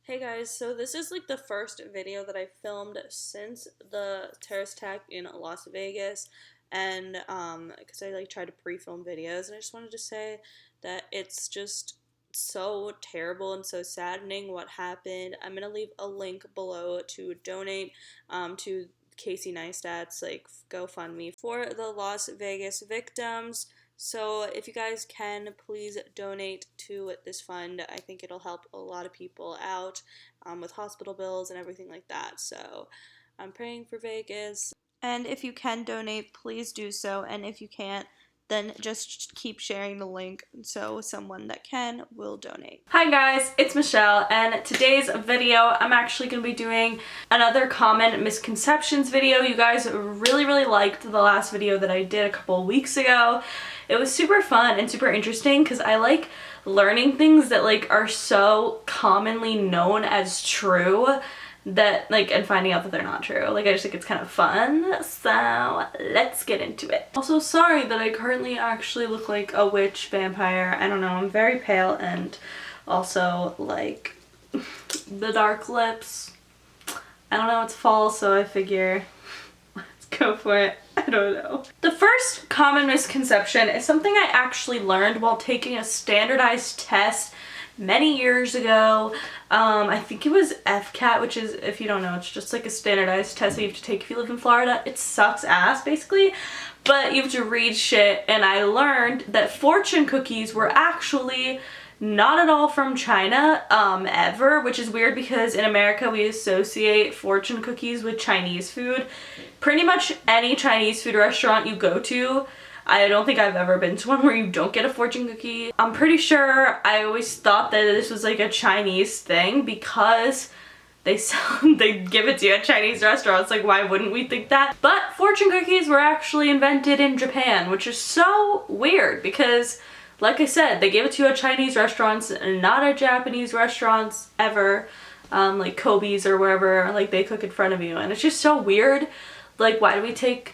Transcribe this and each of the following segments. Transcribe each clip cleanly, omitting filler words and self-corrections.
Hey guys, so this is like the first video that I filmed since the terrorist attack in Las Vegas, and because I like try to pre-film videos, and I just wanted to say that it's just so terrible and so saddening what happened. I'm gonna leave a link below to donate to Casey Neistat's like GoFundMe for the Las Vegas victims. So if you guys can, please donate to this fund. I think it'll help a lot of people out with hospital bills and everything like that. So I'm praying for Vegas. And if you can donate, please do so. And if you can't, then just keep sharing the link so someone that can will donate. Hi guys, it's Michelle, and today's video I'm actually going to be doing another common misconceptions video. You guys really liked the last video that I did a couple weeks ago. It was super fun and super interesting because I like learning things that like are so commonly known as true that like and finding out that they're not true. Like I just think it's kind of fun, so let's get into it. Also, sorry that I currently actually look like a witch vampire. I don't know, I'm very pale, and also like the dark lips. I don't know, it's fall, so I figure let's go for it. I don't know. The first common misconception is something I actually learned while taking a standardized test many years ago. I think it was FCAT, which is, if you don't know, it's just like a standardized test that you have to take if you live in Florida. It sucks ass, basically, but you have to read shit, and I learned that fortune cookies were actually not at all from China, ever, which is weird because in America we associate fortune cookies with Chinese food. Pretty much any Chinese food restaurant you go to, I don't think I've ever been to one where you don't get a fortune cookie. I'm pretty sure I always thought that this was like a Chinese thing because they give it to you at Chinese restaurants. Like, why wouldn't we think that? But fortune cookies were actually invented in Japan, which is so weird because, like I said, they gave it to you at Chinese restaurants, not at Japanese restaurants ever, like Kobe's or wherever, like they cook in front of you, and it's just so weird. Like, why do we take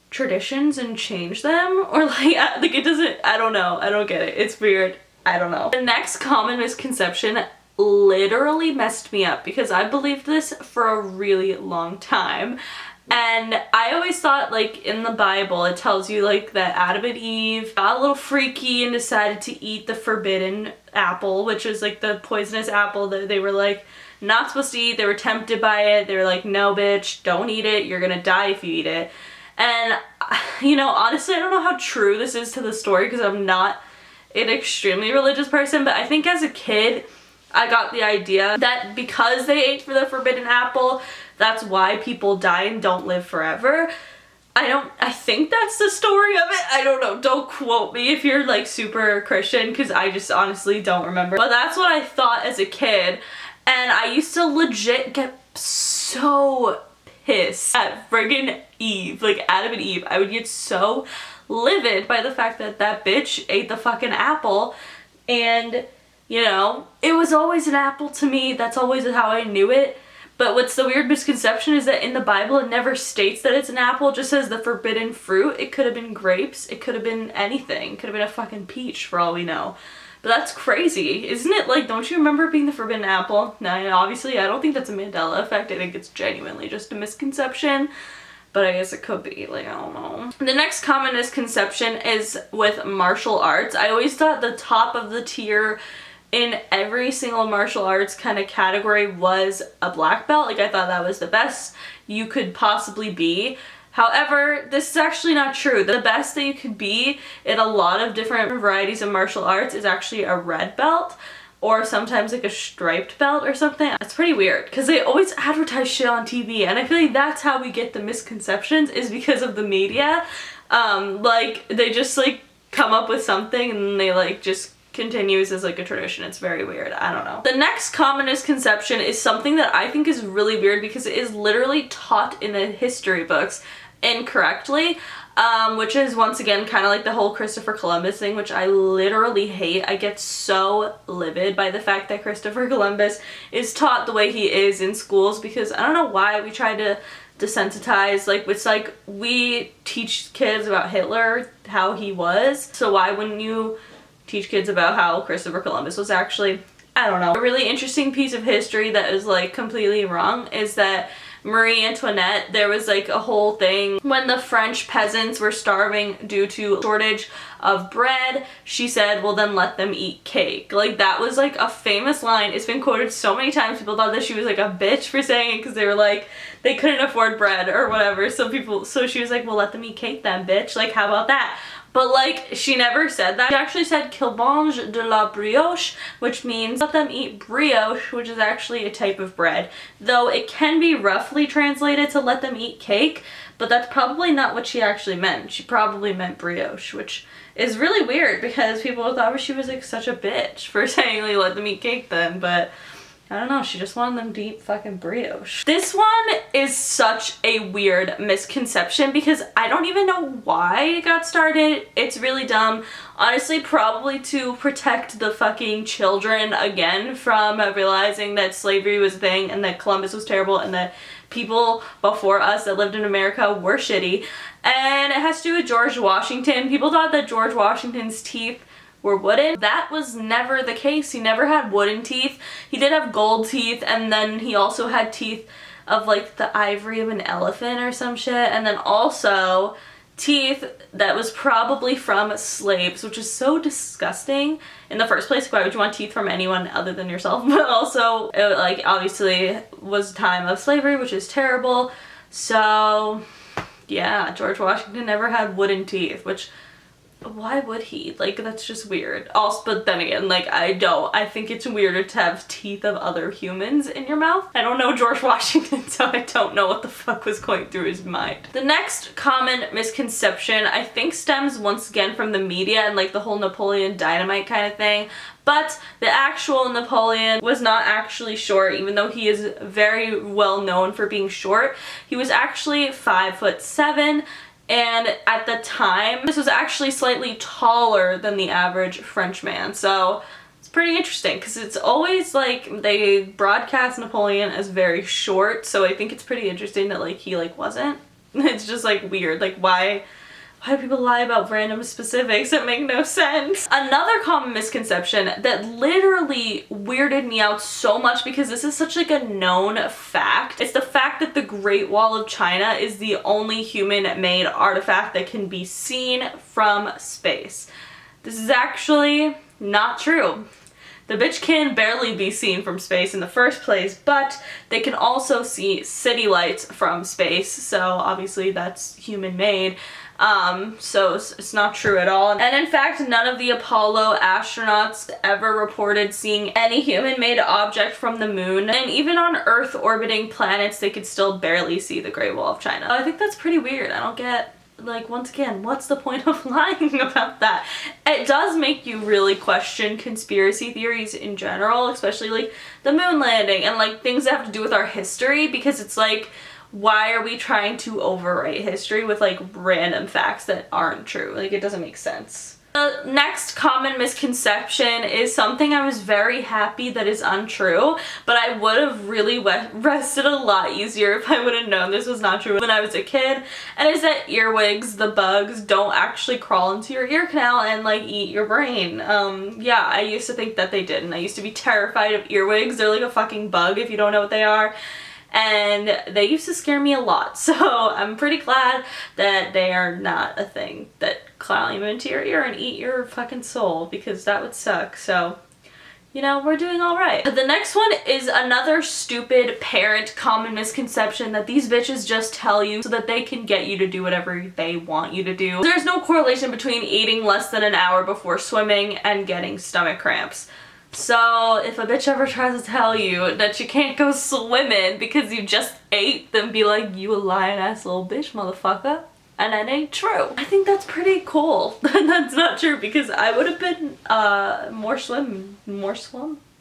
traditions and change them? Or like it doesn't, I don't know, I don't get it, it's weird, I don't know. The next common misconception literally messed me up because I believed this for a really long time, and I always thought like in the Bible it tells you like that Adam and Eve got a little freaky and decided to eat the forbidden apple, which is like the poisonous apple that they were like not supposed to eat. They were tempted by it. They were like, no bitch, don't eat it, you're gonna die if you eat it. And, you know, honestly, I don't know how true this is to the story because I'm not an extremely religious person, but I think as a kid, I got the idea that because they ate for the forbidden apple, that's why people die and don't live forever. I think that's the story of it. I don't know. Don't quote me if you're like super Christian because I just honestly don't remember. But that's what I thought as a kid, and I used to legit get so pissed at friggin' Eve, like Adam and Eve. I would get so livid by the fact that that bitch ate the fucking apple, and you know, it was always an apple to me. That's always how I knew it. But what's the weird misconception is that in the Bible it never states that it's an apple, it just says the forbidden fruit. It could have been grapes, it could have been anything, it could have been a fucking peach for all we know. But that's crazy, isn't it? Like, don't you remember being the forbidden apple? Now, obviously, I don't think that's a Mandela effect. I think it's genuinely just a misconception. But I guess it could be. Like, I don't know. The next common misconception is with martial arts. I always thought the top of the tier in every single martial arts kind of category was a black belt. Like, I thought that was the best you could possibly be. However, this is actually not true. The best that you could be in a lot of different varieties of martial arts is actually a red belt, or sometimes like a striped belt or something. It's pretty weird because they always advertise shit on TV, and I feel like that's how we get the misconceptions, is because of the media. Like they just like come up with something and they like just continues as like a tradition. It's very weird. I don't know. The next common misconception is something that I think is really weird because it is literally taught in the history books incorrectly, which is once again kind of like the whole Christopher Columbus thing, which I literally hate. I get so livid by the fact that Christopher Columbus is taught the way he is in schools, because I don't know why we try to desensitize, like it's like we teach kids about Hitler, how he was, so why wouldn't you teach kids about how Christopher Columbus was actually? I don't know. A really interesting piece of history that is like completely wrong is that Marie Antoinette, there was like a whole thing when the French peasants were starving due to shortage of bread. She said, well then let them eat cake. Like that was like a famous line. It's been quoted so many times. People thought that she was like a bitch for saying it because they were like, they couldn't afford bread or whatever. So she was like, well let them eat cake then, bitch. Like how about that? But like, she never said that. She actually said qu'ils mangent de la brioche, which means let them eat brioche, which is actually a type of bread. Though it can be roughly translated to let them eat cake, but that's probably not what she actually meant. She probably meant brioche, which is really weird because people thought she was like such a bitch for saying like let them eat cake then, but I don't know, she just wanted them to eat fucking brioche. This one is such a weird misconception because I don't even know why it got started. It's really dumb. Honestly, probably to protect the fucking children again from realizing that slavery was a thing and that Columbus was terrible and that people before us that lived in America were shitty. And it has to do with George Washington. People thought that George Washington's teeth were wooden. That was never the case. He never had wooden teeth. He did have gold teeth, and then he also had teeth of like the ivory of an elephant or some shit, and then also teeth that was probably from slaves, which is so disgusting in the first place. Why would you want teeth from anyone other than yourself? But also it like obviously was a time of slavery, which is terrible. So yeah, George Washington never had wooden teeth, which why would he? Like, that's just weird. Also, but then again, like, I think it's weirder to have teeth of other humans in your mouth. I don't know George Washington, so I don't know what the fuck was going through his mind. The next common misconception, I think, stems once again from the media and like the whole Napoleon Dynamite kind of thing. But the actual Napoleon was not actually short, even though he is very well known for being short. He was actually 5'7". And at the time, this was actually slightly taller than the average French man. So it's pretty interesting because it's always like they broadcast Napoleon as very short. So I think it's pretty interesting that like he like wasn't. It's just like weird. Like why do people lie about random specifics that make no sense? Another common misconception that literally weirded me out so much because this is such like a known fact. It's the fact that the Great Wall of China is the only human-made artifact that can be seen from space. This is actually not true. The bitch can barely be seen from space in the first place, but they can also see city lights from space, so obviously that's human-made. So it's not true at all. And in fact, none of the Apollo astronauts ever reported seeing any human-made object from the moon. And even on Earth orbiting planets, they could still barely see the Great Wall of China. I think that's pretty weird. I don't get, like, once again, what's the point of lying about that? It does make you really question conspiracy theories in general, especially like the moon landing and like things that have to do with our history, because it's like, why are we trying to overwrite history with like random facts that aren't true? Like it doesn't make sense. The next common misconception is something I was very happy that is untrue, but I would have really rested a lot easier if I would have known this was not true when I was a kid, and is that earwigs, the bugs, don't actually crawl into your ear canal and like eat your brain. Yeah, I used to think that they did, and I used to be terrified of earwigs. They're like a fucking bug if you don't know what they are. And they used to scare me a lot, so I'm pretty glad that they are not a thing that climb into your ear and eat your fucking soul, because that would suck. So, you know, we're doing alright. The next one is another stupid parent common misconception that these bitches just tell you so that they can get you to do whatever they want you to do. There's no correlation between eating less than an hour before swimming and getting stomach cramps. So if a bitch ever tries to tell you that you can't go swimming because you just ate, then be like, you a lying ass little bitch, motherfucker. And that ain't true. I think that's pretty cool. That's not true, because I would have been more swim.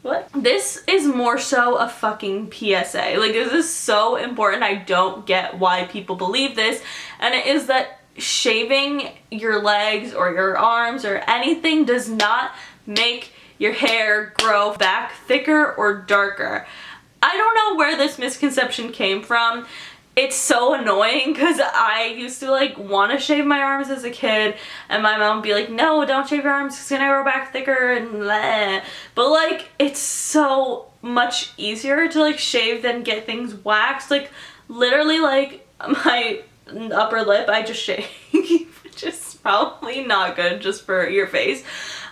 What? This is more so a fucking PSA. Like, this is so important. I don't get why people believe this. And it is that shaving your legs or your arms or anything does not make your hair grow back thicker or darker. I don't know where this misconception came from. it's so annoying because I used to like want to shave my arms as a kid, and my mom would be like, no, don't shave your arms, it's gonna grow back thicker and bleh. But like, it's so much easier to like shave than get things waxed. Like literally, like my upper lip I just shave, which is probably not good just for your face,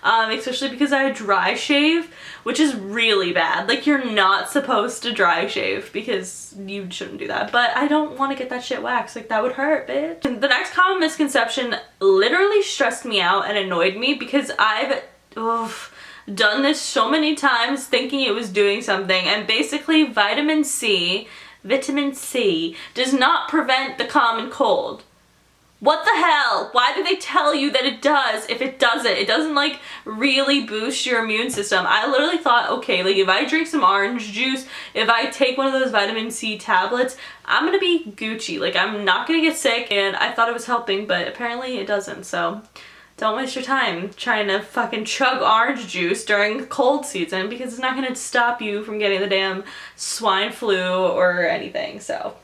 especially because I dry shave, which is really bad. Like, you're not supposed to dry shave because you shouldn't do that, but I don't want to get that shit waxed. Like, that would hurt, bitch. And the next common misconception literally stressed me out and annoyed me because I've done this so many times thinking it was doing something, and basically vitamin C does not prevent the common cold. What the hell? Why do they tell you that it does if it doesn't? It doesn't like really boost your immune system. I literally thought, okay, like if I drink some orange juice, if I take one of those vitamin C tablets, I'm gonna be Gucci. Like, I'm not gonna get sick, and I thought it was helping, but apparently it doesn't. So don't waste your time trying to fucking chug orange juice during cold season, because it's not gonna stop you from getting the damn swine flu or anything. So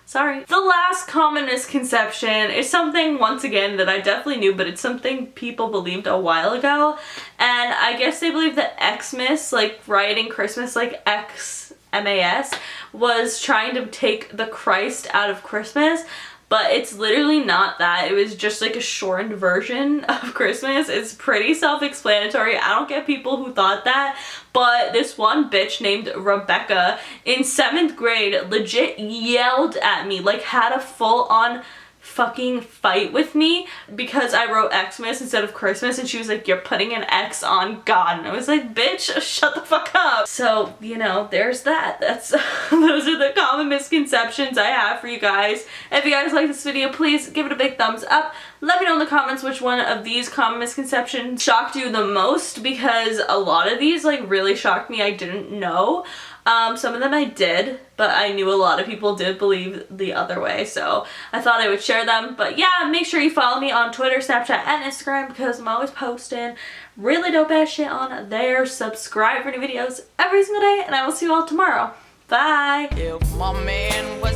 sorry. The last common misconception is something, once again, that I definitely knew, but it's something people believed a while ago. And I guess they believe that Xmas, like writing Christmas like X-M-A-S, was trying to take the Christ out of Christmas. But it's literally not that. It was just like a shortened version of Christmas. It's pretty self-explanatory. I don't get people who thought that. But this one bitch named Rebecca in 7th grade legit yelled at me, like had a full-on fucking fight with me because I wrote Xmas instead of Christmas, and she was like, you're putting an X on God. And I was like, bitch, shut the fuck up. So, you know, there's that. That's those are the common misconceptions I have for you guys. If you guys like this video, please give it a big thumbs up. Let me know in the comments which one of these common misconceptions shocked you the most, because a lot of these like really shocked me. I didn't know. Some of them I did, but I knew a lot of people did believe the other way, so I thought I would share them. But yeah, make sure you follow me on Twitter, Snapchat, and Instagram, because I'm always posting really dope ass shit on there. Subscribe for new videos every single day, and I will see you all tomorrow. Bye! If my man was